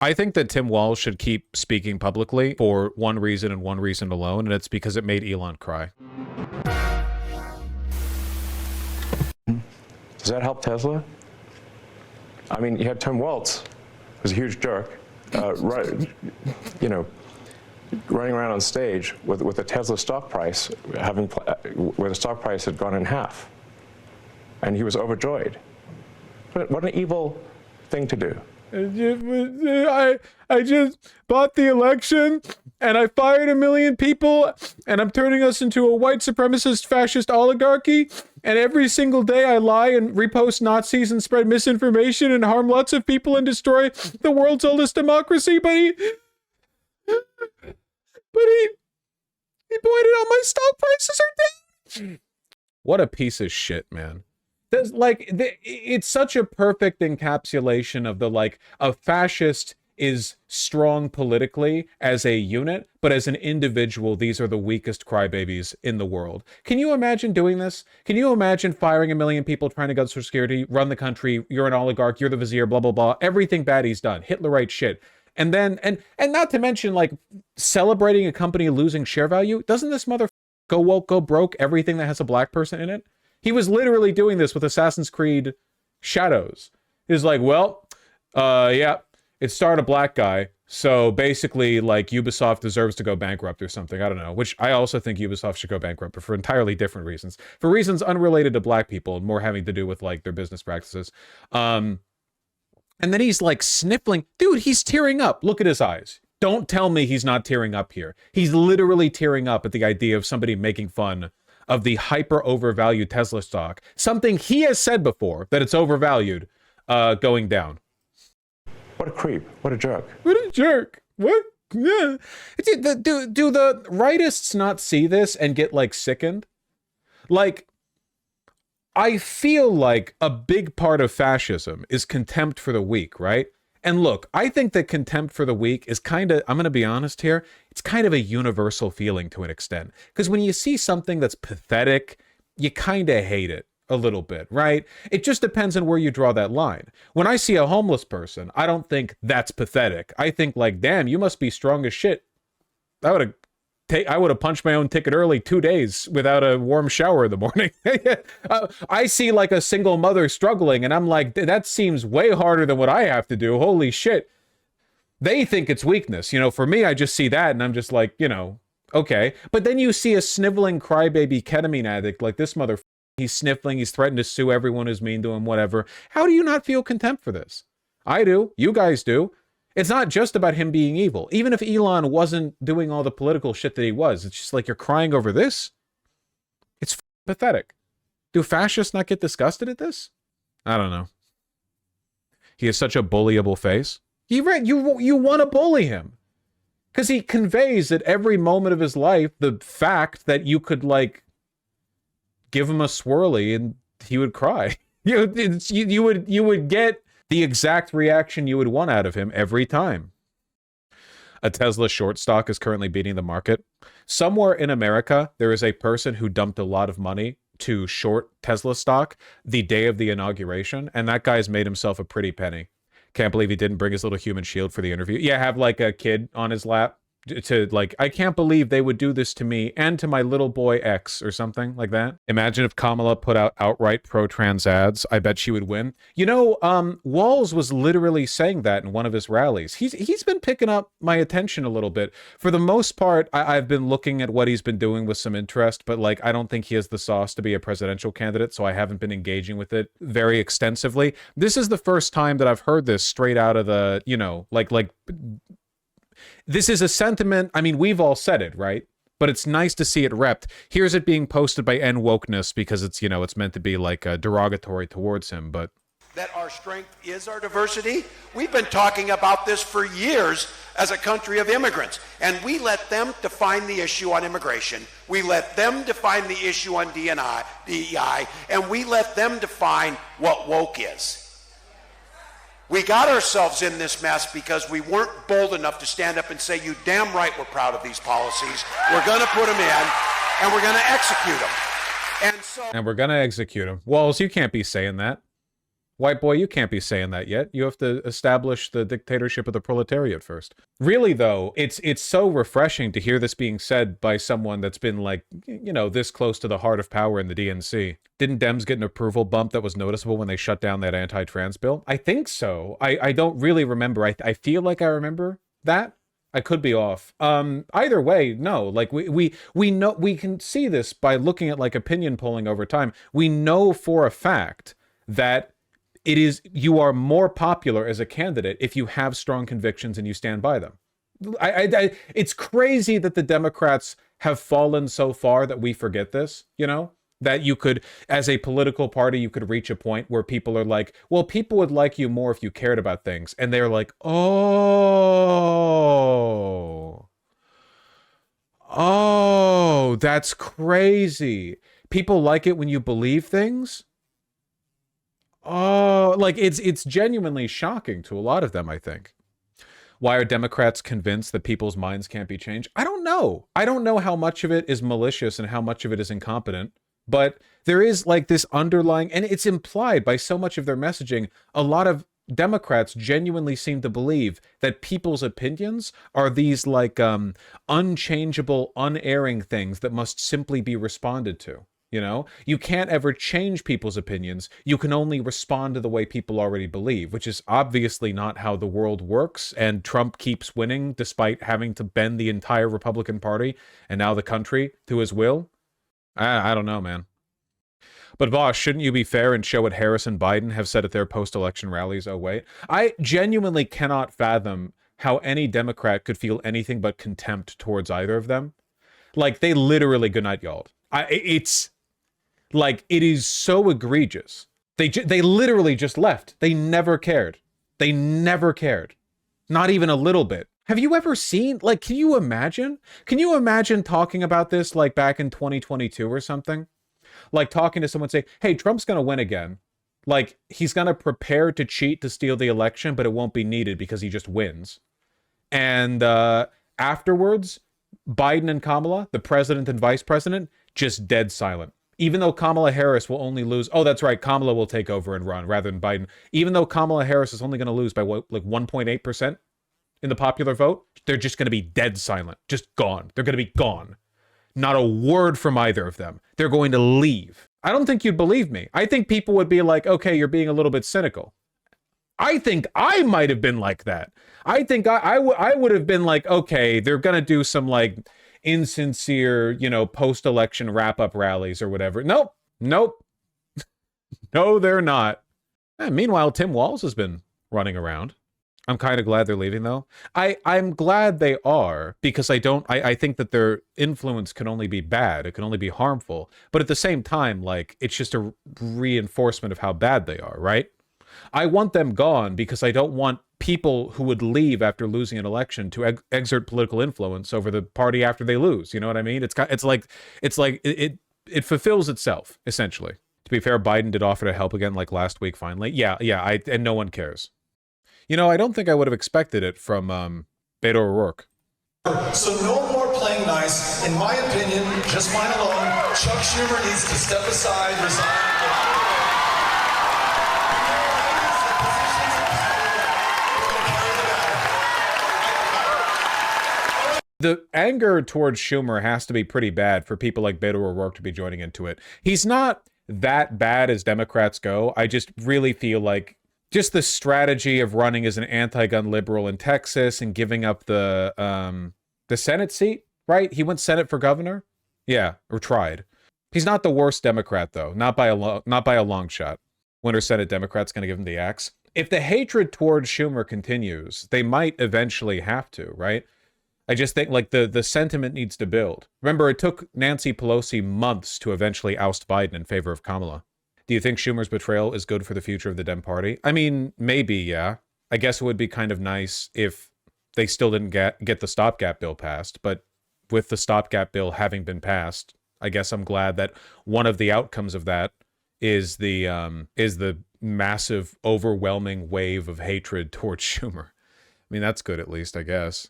I think that Tim Walz should keep speaking publicly for one reason and one reason alone, and it's because it made Elon cry. Does that help Tesla? I mean, you had Tim Walz, who's a huge jerk, running around on stage with the Tesla stock price where the stock price had gone in half, and he was overjoyed. What an evil thing to do. I just bought the election and I fired 1 million people and I'm turning us into a white supremacist fascist oligarchy, and every single day I lie and repost Nazis and spread misinformation and harm lots of people and destroy the world's oldest democracy, but he pointed out my stock prices are down. What a piece of shit, man. It's such a perfect encapsulation of a fascist is strong politically as a unit, but as an individual, these are the weakest crybabies in the world. Can you imagine doing this? Can you imagine firing 1 million people, trying to get social security, run the country, you're an oligarch, you're the vizier, blah, blah, blah, everything bad he's done, Hitlerite shit. And then, and not to mention, celebrating a company losing share value. Doesn't this mother go woke, go broke everything that has a black person in it? He was literally doing this with Assassin's Creed Shadows. He's like, well, yeah, it starred a black guy. So basically, Ubisoft deserves to go bankrupt or something. I don't know. Which I also think Ubisoft should go bankrupt, but for entirely different reasons. For reasons unrelated to black people and more having to do with, their business practices. And then he's, sniffling. Dude, he's tearing up. Look at his eyes. Don't tell me he's not tearing up here. He's literally tearing up at the idea of somebody making fun of the hyper overvalued Tesla stock, something he has said before that it's overvalued, going down. What a creep! What a jerk! What a jerk! What? Yeah. Do the rightists not see this and get sickened? I feel like a big part of fascism is contempt for the weak, right? And look, I think that contempt for the weak is I'm going to be honest here, it's kind of a universal feeling to an extent. Because when you see something that's pathetic, you kind of hate it a little bit, right? It just depends on where you draw that line. When I see a homeless person, I don't think that's pathetic. I think damn, you must be strong as shit. I would have punched my own ticket early 2 days without a warm shower in the morning. I see a single mother struggling and I'm like, that seems way harder than what I have to do. Holy shit. They think it's weakness. For me, I just see that and I'm just okay. But then you see a sniveling crybaby ketamine addict like this mother. He's sniffling. He's threatened to sue everyone who's mean to him, whatever. How do you not feel contempt for this? I do. You guys do. It's not just about him being evil. Even if Elon wasn't doing all the political shit that he was, it's just you're crying over this? It's pathetic. Do fascists not get disgusted at this? I don't know. He has such a bullyable face. You want to bully him. Because he conveys at every moment of his life the fact that you could, give him a swirly and he would cry. You would get the exact reaction you would want out of him every time. A Tesla short stock is currently beating the market. Somewhere in America, there is a person who dumped a lot of money to short Tesla stock the day of the inauguration, and that guy's made himself a pretty penny. Can't believe he didn't bring his little human shield for the interview. Yeah, have a kid on his lap to I can't believe they would do this to me and to my little boy X or something like that. Imagine if Kamala put out outright pro-trans ads. I bet she would win. Walz was literally saying that in one of his rallies. He's been picking up my attention a little bit. For the most part, I've been looking at what he's been doing with some interest, but I don't think he has the sauce to be a presidential candidate, so I haven't been engaging with it very extensively. This is the first time that I've heard this straight out of the, this is a sentiment. I mean, we've all said it, right? But it's nice to see it repped. Here's it being posted by N Wokeness because it's, it's meant to be derogatory towards him, but. That our strength is our diversity. We've been talking about this for years as a country of immigrants, and we let them define the issue on immigration. We let them define the issue on DEI, and we let them define what woke is. We got ourselves in this mess because we weren't bold enough to stand up and say, you damn right we're proud of these policies. We're going to put them in, and we're going to execute them. And we're going to execute them. Walz, you can't be saying that. White boy, you can't be saying that yet. You have to establish the dictatorship of the proletariat first. Really, though, it's so refreshing to hear this being said by someone that's been, like, you know, this close to the heart of power in the DNC. Didn't Dems get an approval bump that was noticeable when they shut down that anti-trans bill? I think so. I don't really remember. I feel like I remember that. I could be off. Either way, no. Like, we know, we can see this by looking at, like, opinion polling over time. We know for a fact that you are more popular as a candidate if you have strong convictions and you stand by them. It's crazy that the Democrats have fallen so far that we forget this, you know? That you could, as a political party, you could reach a point where people are like, well, people would like you more if you cared about things. And they're like, oh, that's crazy. People like it when you believe things? Oh, like, it's genuinely shocking to a lot of them, I think. Why are Democrats convinced that people's minds can't be changed? I don't know. I don't know how much of it is malicious and how much of it is incompetent. But there is, like, this underlying, and it's implied by so much of their messaging, a lot of Democrats genuinely seem to believe that people's opinions are these, like, unchangeable, unerring things that must simply be responded to. You know, you can't ever change people's opinions. You can only respond to the way people already believe, which is obviously not how the world works. And Trump keeps winning despite having to bend the entire Republican Party and now the country to his will. I don't know, man. But Vosh, shouldn't you be fair and show what Harris and Biden have said at their post-election rallies? Oh, wait. I genuinely cannot fathom how any Democrat could feel anything but contempt towards either of them. Like, they literally goodnight y'all'd. It's... like, it is so egregious. They literally just left. They never cared. They never cared. Not even a little bit. Have you ever seen, like, can you imagine? Can you imagine talking about this, like, back in 2022 or something? Like, talking to someone saying, hey, Trump's going to win again. Like, he's going to prepare to cheat to steal the election, but it won't be needed because he just wins. And afterwards, Biden and Kamala, the president and vice president, just dead silent. Even though Kamala Harris will only lose... oh, that's right, Kamala will take over and run rather than Biden. Even though Kamala Harris is only going to lose by, what, like 1.8% in the popular vote, they're just going to be dead silent. Just gone. They're going to be gone. Not a word from either of them. They're going to leave. I don't think you'd believe me. I think people would be like, okay, you're being a little bit cynical. I think I might have been like that. I think I would have been like, okay, they're going to do some, like, insincere, you know, post-election wrap-up rallies or whatever. Nope. No, they're not. And meanwhile, Tim Walz has been running around. I'm kind of glad they're leaving, though. I'm glad they are, because I think that their influence can only be bad. It can only be harmful. But at the same time, like, it's just a reinforcement of how bad they are, right? I want them gone because I don't want people who would leave after losing an election to exert political influence over the party after they lose. You know what I mean? It fulfills itself, essentially. To be fair, Biden did offer to help again, like, last week, finally. Yeah, and no one cares. You know, I don't think I would have expected it from Beto O'Rourke. So no more playing nice. In my opinion, just mine alone, Chuck Schumer needs to step aside, resign. The anger towards Schumer has to be pretty bad for people like Beto O'Rourke to be joining into it. He's not that bad as Democrats go. I just really feel like just the strategy of running as an anti-gun liberal in Texas and giving up the Senate seat, right? He went Senate for governor. Yeah, or tried. He's not the worst Democrat, though. Not by a long shot. Winter Senate Democrats going to give him the axe. If the hatred towards Schumer continues, they might eventually have to, right? I just think, like, the sentiment needs to build. Remember, it took Nancy Pelosi months to eventually oust Biden in favor of Kamala. Do you think Schumer's betrayal is good for the future of the Dem Party? I mean, maybe, yeah. I guess it would be kind of nice if they still didn't get the stopgap bill passed, but with the stopgap bill having been passed, I guess I'm glad that one of the outcomes of that is the massive, overwhelming wave of hatred towards Schumer. I mean, that's good, at least, I guess.